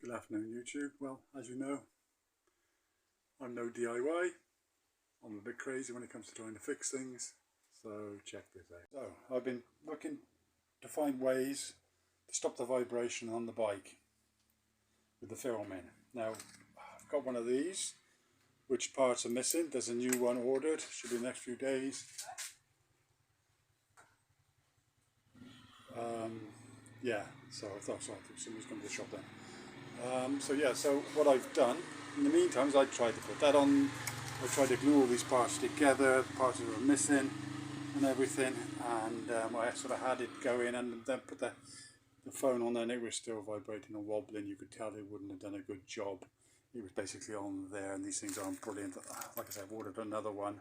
Good afternoon, YouTube. Well, as you know, I'm no DIY. I'm a bit crazy when it comes to trying to fix things. So check this out. So I've been looking to find ways to stop the vibration on the bike with the film in. Now, I've got one of these. Which parts are missing? There's a new one ordered. Should be the next few days. Yeah, so I thought somebody's come to the shop then. So what I've done in the meantime is I tried to put that on. I tried to glue all these parts together, parts that were missing and everything, and I sort of had it going and then put the phone on there and it was still vibrating and wobbling. You could tell it wouldn't have done a good job. It was basically on there, and these things aren't brilliant. Like I said, I've ordered another one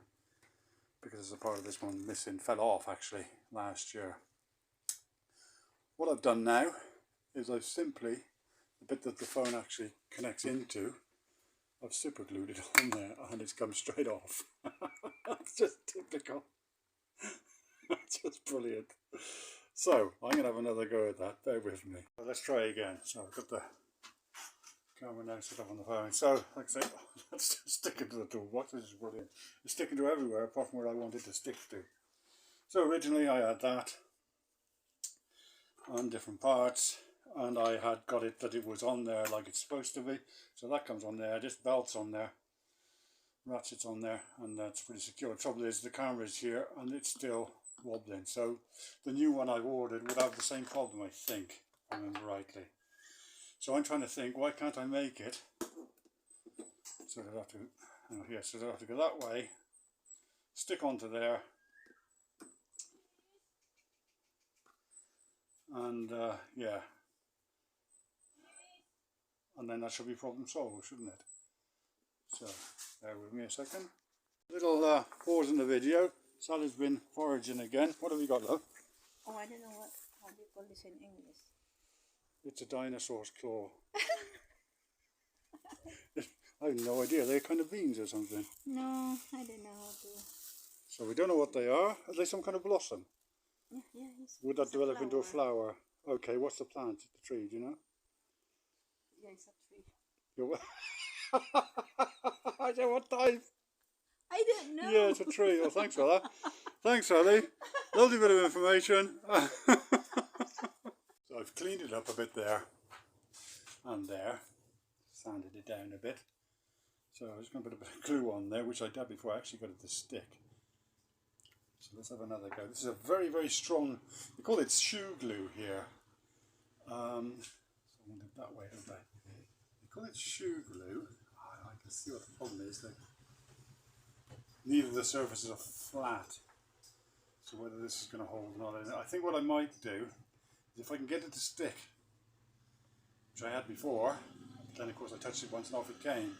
because there's a part of this one missing. Fell off actually last year. What I've done now is I've simply, the bit that the phone actually connects into, I've super glued it on there and it's come straight off. It's just typical. It's just brilliant. So I'm going to have another go at that. Bear with me. Well, let's try again. So I've got the camera now set up on the phone. So like I say, let's just stick it to the toolbox. This is brilliant. It's sticking to everywhere apart from where I want it to stick to. So originally I had that on different parts, and I had got it that it was on there like it's supposed to be. So that comes on there, this belt's on there, ratchet's on there, and that's pretty secure. The trouble is the camera's here and it's still wobbling. So the new one I've ordered would have the same problem, I think, if I remember rightly. So I'm trying to think, why can't I make it so that I have to, so that I have to go that way, stick onto there, and and then that should be problem solved, shouldn't it? So bear with me a second. Little pause in the video. Sally's been foraging again. What have we got, love? Oh, I don't know how do you call this in English? It's a dinosaur's claw. I have no idea. They're kind of beans or something. No, I don't know how to. So we don't know what they are. Are they some kind of blossom? Yeah. Would that develop into a flower? Okay, what's the plant? The tree, do you know? Yeah, it's a tree. I don't know what type. I don't know. Yeah, it's a tree. Well, thanks for that. Thanks, Sally. Lovely bit of information. So I've cleaned it up a bit there and there. Sanded it down a bit. So I'm just going to put a bit of glue on there, which I did before I actually got it to stick. So let's have another go. This is a very, very strong, they call it shoe glue here. So I want it that way, don't they? They call it shoe glue. Oh, I can see what the problem is. Neither of the surfaces are flat. So whether this is going to hold or not. I think what I might do is if I can get it to stick, which I had before, then of course I touched it once and off it came.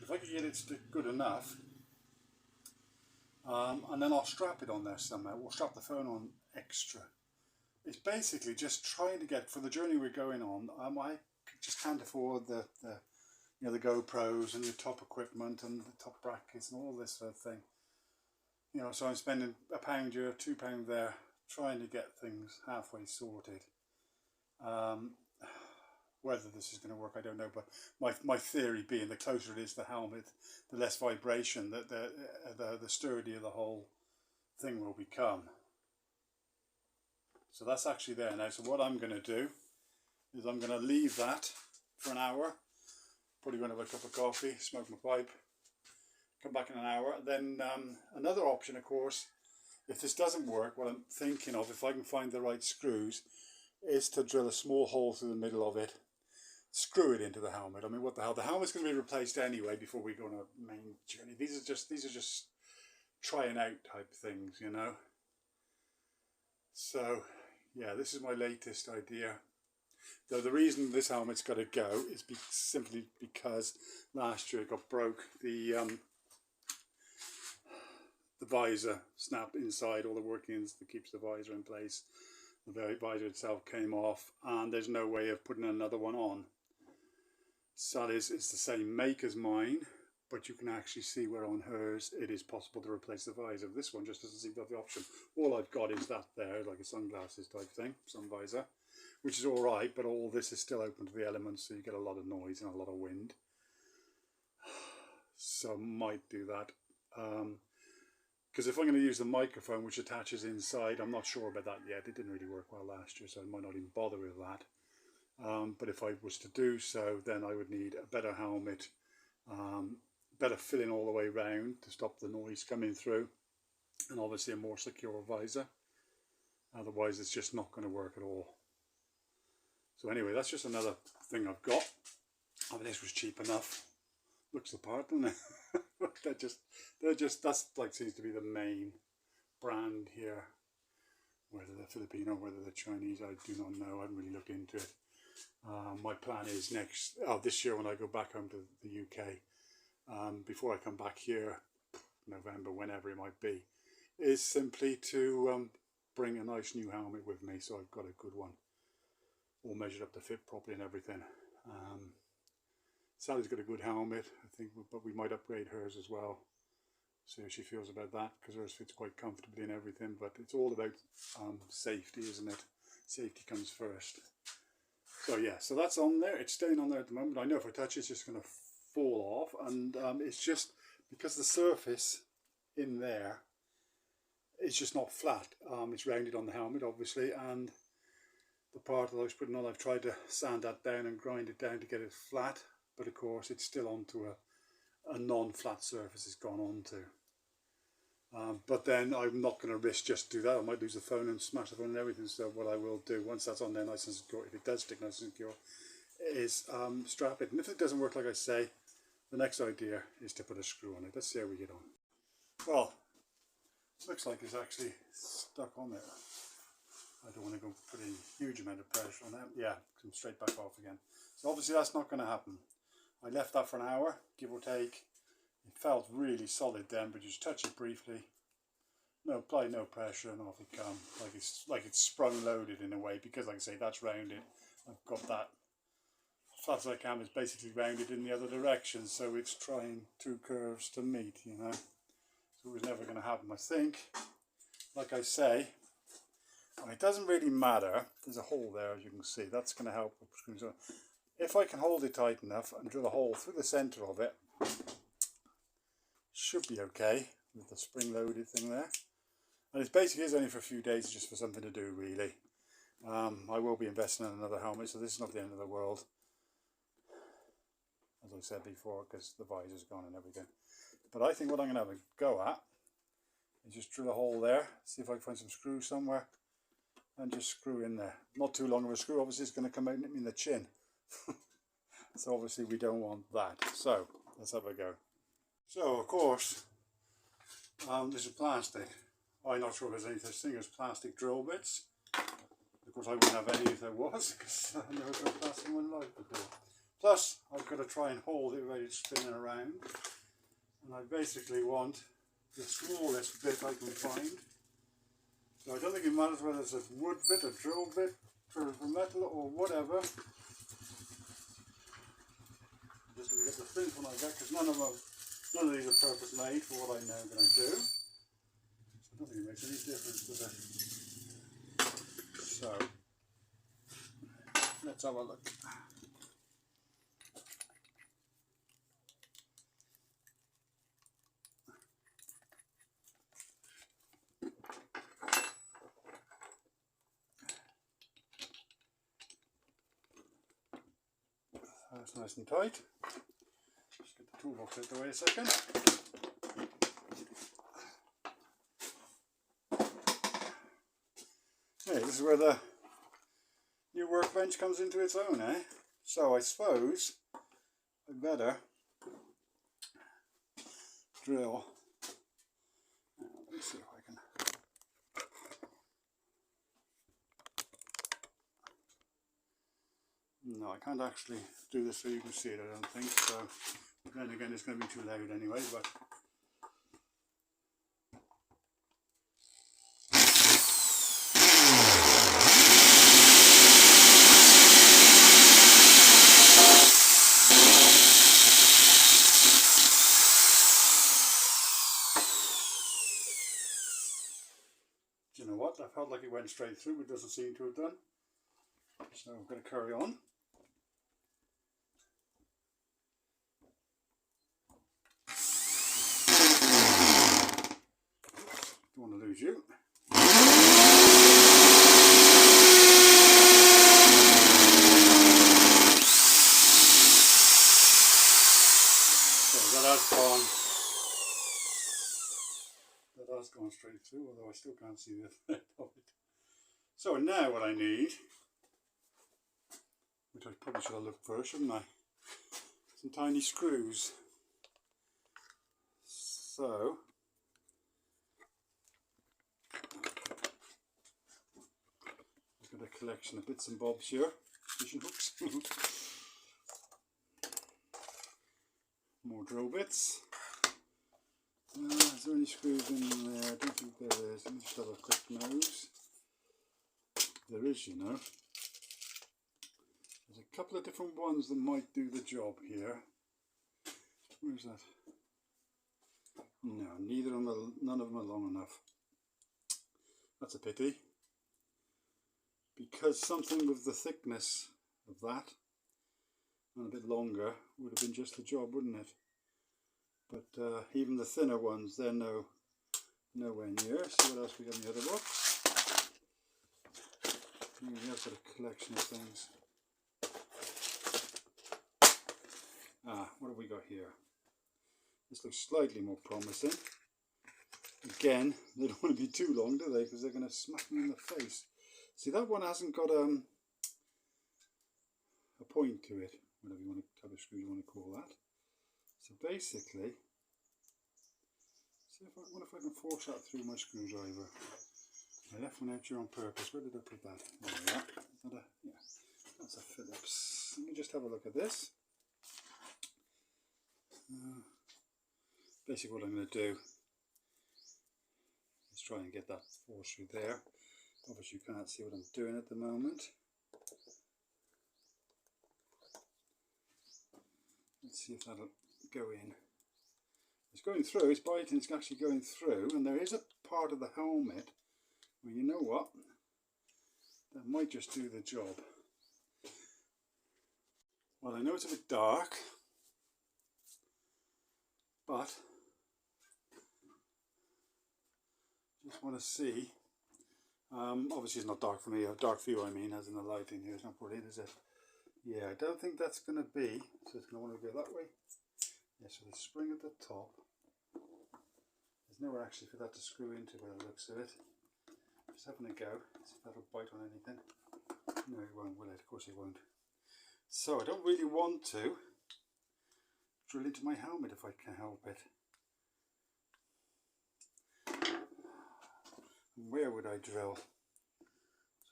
If I can get it to stick good enough, and then I'll strap it on there somehow. We'll strap the phone on extra. It's basically just trying to get, for the journey we're going on, I just can't afford the GoPros and the top equipment and the top brackets and all this sort of thing. So I'm spending £1 here, £2 there, trying to get things halfway sorted. Whether this is going to work, I don't know, but my theory being the closer it is to the helmet, the less vibration, the sturdier the whole thing will become. So that's actually there now. So what I'm going to do is I'm going to leave that for an hour. Probably going to have a cup of coffee, smoke my pipe, come back in an hour. Then another option, of course, if this doesn't work, what I'm thinking of, if I can find the right screws, is to drill a small hole through the middle of it, screw it into the helmet. I mean, what the hell? The helmet's going to be replaced anyway before we go on a main journey. These are just trying out type things, So yeah, this is my latest idea. Though the reason this helmet's got to go is simply because last year it got broke. The visor snapped inside, all the workings that keeps the visor in place. The visor itself came off, and there's no way of putting another one on. Sally's is the same make as mine, but you can actually see where on hers it is possible to replace the visor. This one just doesn't seem to have the option. All I've got is that there, like a sunglasses type thing, sun visor, which is all right, but all this is still open to the elements, so you get a lot of noise and a lot of wind. So might do that. Because if I'm going to use the microphone, which attaches inside, I'm not sure about that yet. It didn't really work well last year, so I might not even bother with that. But if I was to do so, then I would need a better helmet, better filling all the way round to stop the noise coming through, and obviously a more secure visor. Otherwise it's just not going to work at all. So anyway, that's just another thing I've got. I mean, this was cheap enough. Looks the part, doesn't it? they're just that's like seems to be the main brand here. Whether they're Filipino, whether they're Chinese, I do not know. I haven't really looked into it. My plan is this year when I go back home to the UK, before I come back here, November, whenever it might be, is simply to bring a nice new helmet with me, so I've got a good one, all measured up to fit properly and everything. Sally's got a good helmet, I think, but we might upgrade hers as well. See how she feels about that, because hers fits quite comfortably and everything. But it's all about safety, isn't it? Safety comes first. So yeah, so that's on there. It's staying on there at the moment. I know if I touch it, it's just going to fall off, and it's just because the surface in there is just not flat. It's rounded on the helmet, obviously, and the part that I was putting on, I've tried to sand that down and grind it down to get it flat. But of course it's still onto a non-flat surface it's gone onto. But then I'm not going to risk just do that. I might lose the phone and smash the phone and everything. So what I will do, once that's on there nice and secure, if it does stick nice and secure, is strap it. And if it doesn't work like I say, the next idea is to put a screw on it. Let's see how we get on. Well, looks like it's actually stuck on there. I don't want to go put a huge amount of pressure on it. Yeah, come straight back off again. So obviously that's not going to happen. I left that for an hour, give or take. It felt really solid then, but just touch it briefly. No, apply no pressure, and off it comes. Like it's sprung loaded in a way, because like I say, that's rounded. I've got that flat as I can is basically rounded in the other direction, so it's trying two curves to meet, you know. So it was never going to happen. I think, like I say, it doesn't really matter. There's a hole there, as you can see. That's going to help. If I can hold it tight enough and drill a hole through the centre of it, should be okay with the spring loaded thing there. And it basically is only for a few days, just for something to do really. I will be investing in another helmet, so this is not the end of the world, as I said before, because the visor's gone and everything. But I think what I'm going to have a go at is just drill a hole there, see if I can find some screws somewhere, and just screw in there. Not too long of a screw, obviously it's going to come out and hit me in the chin. So obviously we don't want that. So let's have a go. So of course, this is plastic. I'm not sure if there's any such thing as plastic drill bits. Of course I wouldn't have any if there was, because I never got plastic in my life before. Plus I've got to try and hold it ready to spin around. And I basically want the smallest bit I can find. So I don't think it matters whether it's a wood bit, a drill bit, for metal or whatever. I'm just going to get the thin one I get, because none of these are purpose made for what I'm now going to do. I don't think it makes any difference, does it? So let's have a look. That's nice and tight. Just get the toolbox out of the way a second. Hey, this is where the new workbench comes into its own, eh? So I suppose I better drill. Let me see if I can. No, I can't actually do this so you can see it, I don't think. So then again, it's going to be too loud anyway. But do you know what? I felt like it went straight through, but it doesn't seem to have done. So I'm going to carry on. Don't want to lose you. So that has gone straight through, although I still can't see the thread of it. So now what I need, which I probably should have looked first, shouldn't I? Some tiny screws. So I've got a collection of bits and bobs here, fishing hooks, more drill bits. Is there any screws in there? I don't think there is. Let me just have a quick nose. There is, you know. There's a couple of different ones that might do the job here. Where's that? No, none of them are long enough. That's a pity. Because something with the thickness of that and a bit longer would have been just the job, wouldn't it? But even the thinner ones, they're nowhere near. So what else we got in the other box? We have got a collection of things. What have we got here? This looks slightly more promising. Again, they don't want to be too long, do they? Because they're going to smack me in the face. See, that one hasn't got a point to it, whatever you want to, type of screw you want to call that. So basically, see if I wonder if I can force that through my screwdriver. I left one out here on purpose. Where did I put that? There we are. Is that yeah, that's a Phillips. Let me just have a look at this. Basically what I'm going to do is try and get that force through there. Obviously you can't see what I'm doing at the moment. Let's see if that'll go in. It's going through, it's biting, it's actually going through, and there is a part of the helmet where, you know what, that might just do the job. Well, I know it's a bit dark, but just want to see. Obviously it's not dark for me, dark for you I mean, as in the lighting here, it's not brilliant, is it? Yeah, I don't think that's going to be, so it's going to want to go that way. Yeah, so the spring at the top, there's nowhere actually for that to screw into by the looks of it. Just having a go, see if that'll bite on anything. No, it won't, will it? Of course it won't. So I don't really want to drill into my helmet if I can help it. And where would I drill?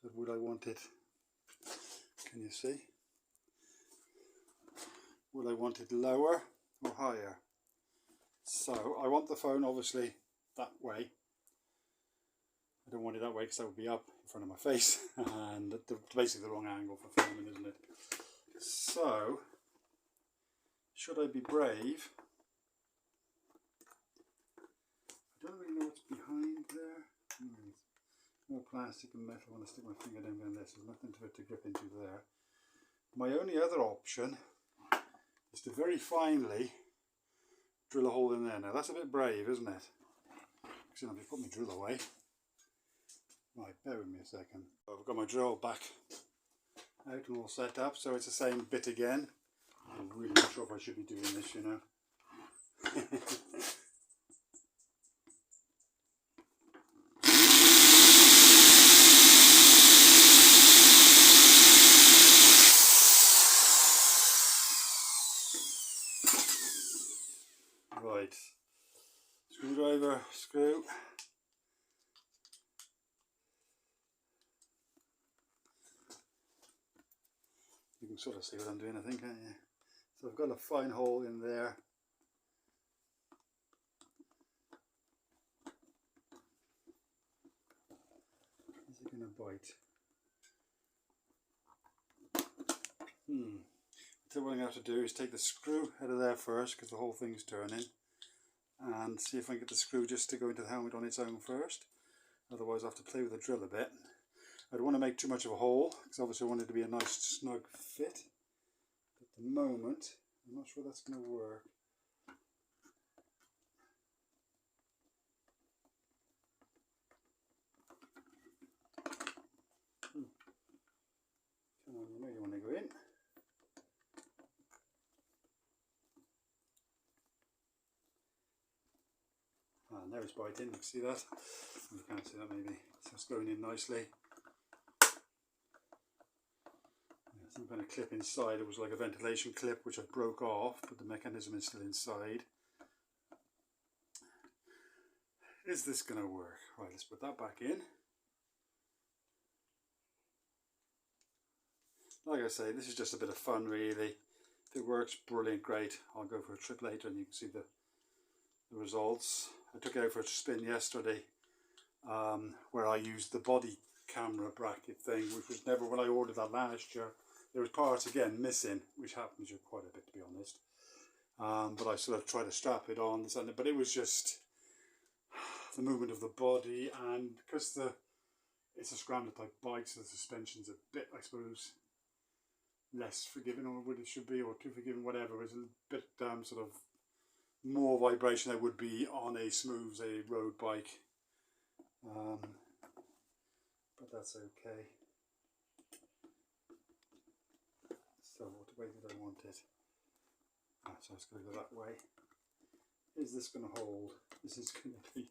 So would I want it, can you see? Would I want it lower or higher? So I want the phone obviously that way. I don't want it that way because that would be up in front of my face and basically the wrong angle for filming, isn't it? So should I be brave? I don't really know what's behind there. More plastic and metal. When I stick my finger down behind this, there's nothing to it to grip into there. My only other option is to very finely drill a hole in there. Now that's a bit brave, isn't it? Because I've just put my drill away. Right, bear with me a second. I've got my drill back out and all set up, so it's the same bit again. I'm really not sure if I should be doing this, you know. Right, screwdriver, screw. You can sort of see what I'm doing, I think, can't you? So I've got a fine hole in there. Is it going to bite? So what I'm going to have to do is take the screw out of there first, because the whole thing's turning, and see if I can get the screw just to go into the helmet on its own first. Otherwise I have to play with the drill a bit. I don't want to make too much of a hole because obviously I want it to be a nice snug fit. At the moment, I'm not sure that's going to work. Come on, you know you want to go in. Ah, now it's biting, you can see that? You can't see that maybe. So it's going in nicely. Some kind of clip inside. It was like a ventilation clip which I broke off, but the mechanism is still inside. Is this going to work? Right, let's put that back in. Like I say, this is just a bit of fun really. If it works, brilliant, great. I'll go for a trip later and you can see the results. I took it out for a spin yesterday where I used the body camera bracket thing, which was never, when I ordered that last year, there was parts again missing, which happens quite a bit to be honest. But I sort of tried to strap it on, but it was just the movement of the body, and because it's a scrambler type bike, so the suspension's a bit, I suppose, less forgiving, or what it should be, or too forgiving, whatever. It's a bit sort of more vibration than would be on a smooth, say, road bike. But that's okay. So what way did I want it? So it's going to go that way. Is this going to hold? This is going to be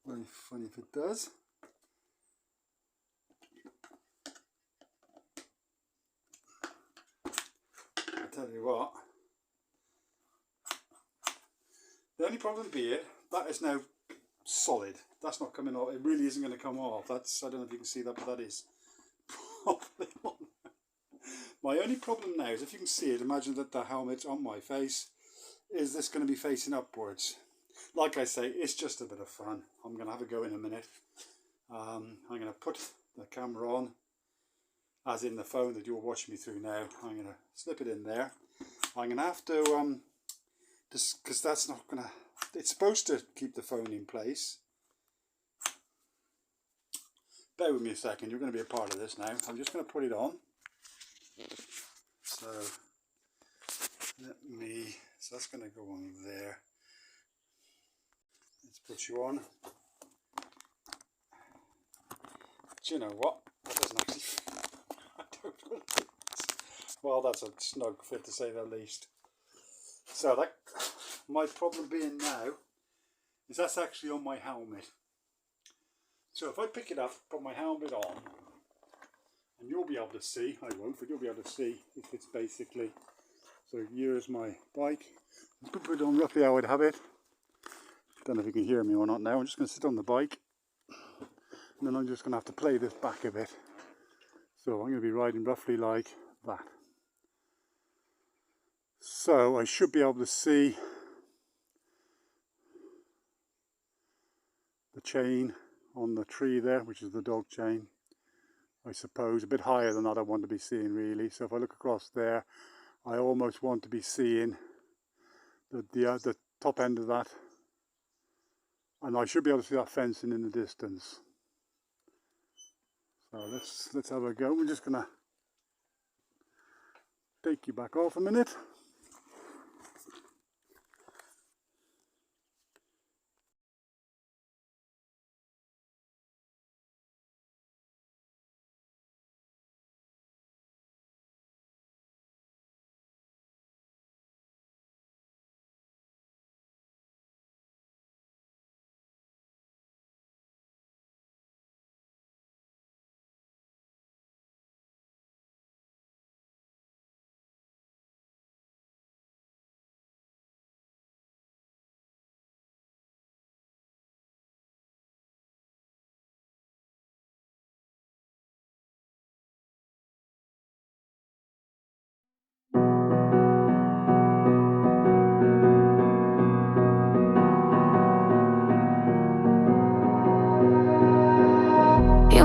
very funny if it does. I tell you what. The only problem being that is now solid. That's not coming off. It really isn't going to come off. That's, I don't know if you can see that, but that is probably on. My only problem now is, if you can see it, imagine that the helmet's on my face. Is this going to be facing upwards? Like I say, it's just a bit of fun. I'm going to have a go in a minute. I'm going to put the camera on, as in the phone that you're watching me through now. I'm going to slip it in there. I'm going to have to, just because that's not going to, it's supposed to keep the phone in place. Bear with me a second, you're going to be a part of this now. I'm just going to put it on. So that's going to go on there. Let's put you on. Do you know what? That doesn't actually, I don't know. Well, that's a snug fit to say the least. So that, my problem being now is that's actually on my helmet. So if I pick it up, put my helmet on, and you'll be able to see, I won't, but you'll be able to see if it's basically, so here's my bike. I'm going to put it on roughly how I'd have it. Don't know if you can hear me or not now. I'm just going to sit on the bike, and then I'm just going to have to play this back a bit. So I'm going to be riding roughly like that. So I should be able to see the chain on the tree there, which is the dog chain. I suppose a bit higher than that I want to be seeing really. So if I look across there, I almost want to be seeing the top end of that, and I should be able to see that fencing in the distance. So let's have a go. We're just gonna take you back off a minute.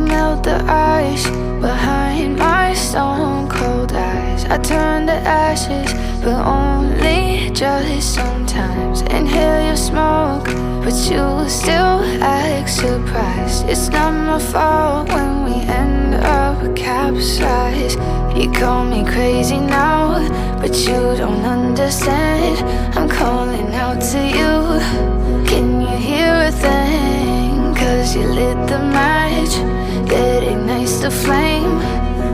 Melt the ice behind my stone cold eyes. I turn to ashes, but only just sometimes. Inhale your smoke, but you still act surprised. It's not my fault when we end end up capsized. You call me crazy now, but you don't understand. I'm calling out to you. Can you hear a thing? Cause you lit the match that ignites the flame.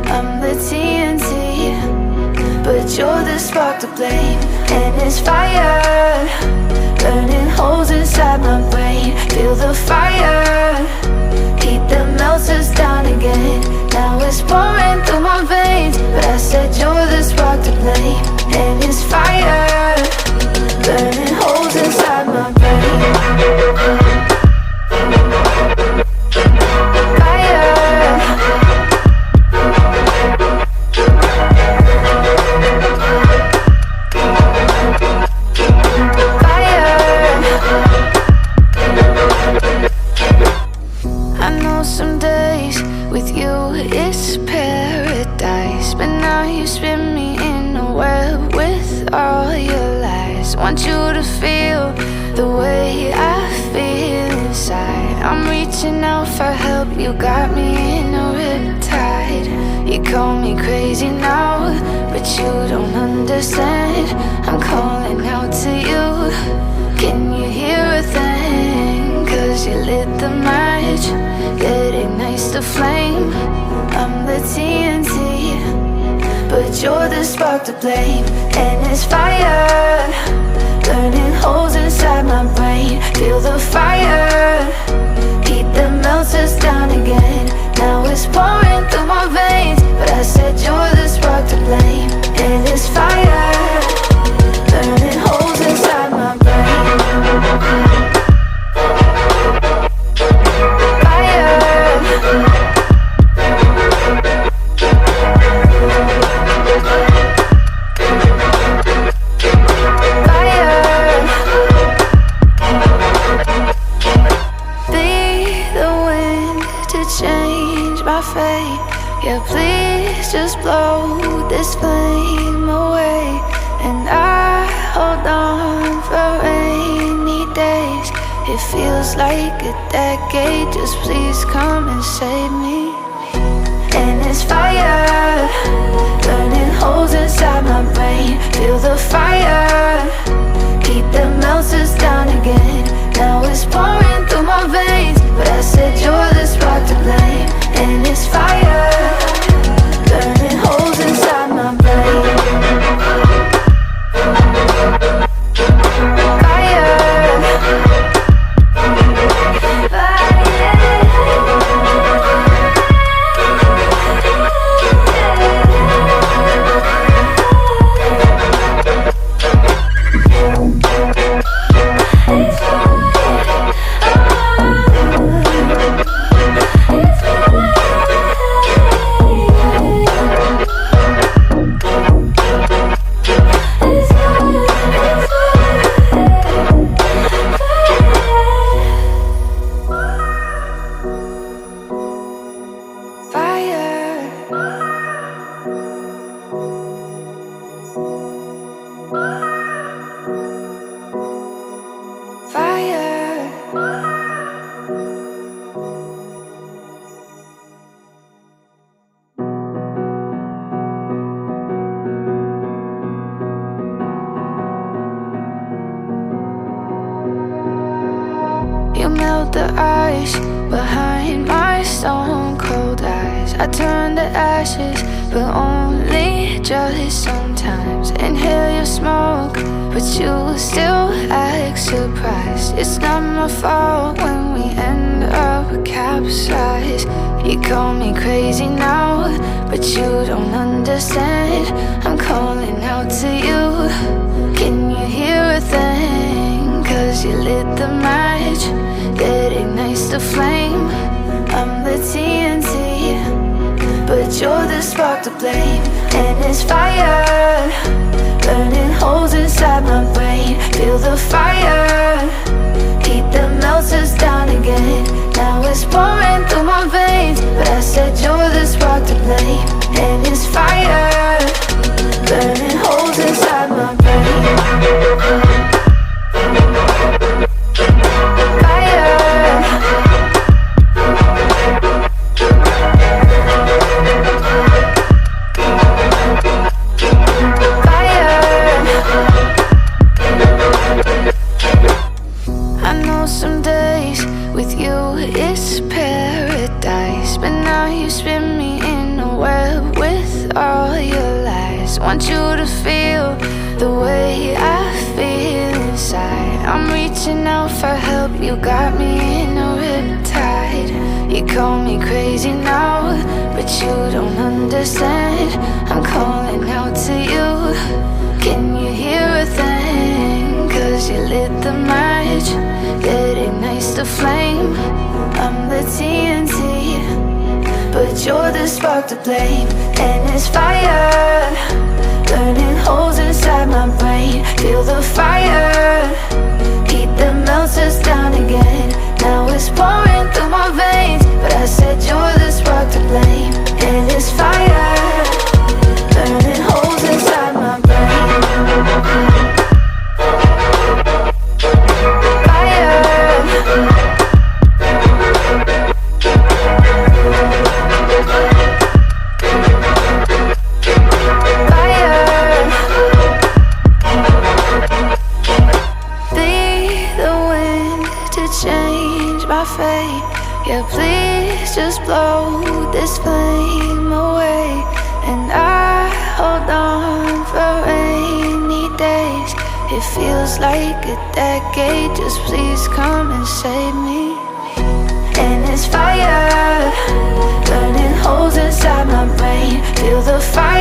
I'm the TNT, but you're the spark to blame. And it's fire, burning holes inside my brain. Feel the fire, heat that melts us down again. Now it's pouring through my veins, but I said you're the spark to blame. And it's fire, burning holes inside my brain. Some days with you it's paradise, but now you spin me in a web with all your lies. Want you to feel the way I feel inside. I'm reaching out for help, you got me in a riptide. You call me crazy now, but you don't understand. I'm calling out to you. Can you hear a thing? Cause you lit the match that ignites the flame. I'm the TNT, but you're the spark to blame. And it's fire, burning holes inside my brain. Feel the fire, heat that melts us down again. Now it's pouring through my veins, but I said you're the spark to blame. And it's fire, burning holes inside my brain. Yeah, please just blow this flame away. And I hold on for rainy days. It feels like a decade, just please come and save me. And it's fire, burning holes inside my brain. Feel the fire, heat that melts us down again. Now it's pouring through my veins, but I said you're the spark to blame. And it's fire, burning holes inside my brain. You melt the ice behind my stone cold eyes. I turn to ashes, but only just sometimes. Inhale your smoke, but you still act surprised. It's not my fault when we end up capsized. You call me crazy now, but you don't understand. I'm calling out to you. Can you hear a thing? Cause you lit the match that ignites the flame. I'm the TNT, but you're the spark to blame. And it's fire, burning holes inside my brain. Feel the fire, heat that melts us down again. Now it's pouring through my veins, but I said you're the spark to blame. And it's fire, burning holes inside my brain. Fire. it's paradise, but now you spin me in a web with all your lies. Want you to feel the way I feel inside. I'm reaching out for help, you got me in a riptide. You call me crazy now, but you don't understand. I'm calling out to you, can you hear a thing? Cause you lit the match that ignites the flame. I'm the TNT, but you're the spark to blame. And it's fire, burning holes inside my brain. Feel the fire, heat that melts us down again. Now it's pouring through my veins, but I said you're the spark to blame. And it's fire, burning holes inside my brain. Yeah, please just blow this flame away. And I hold on for rainy days. It feels like a decade, just please come and save me. And it's fire, burning holes inside my brain. Feel the fire.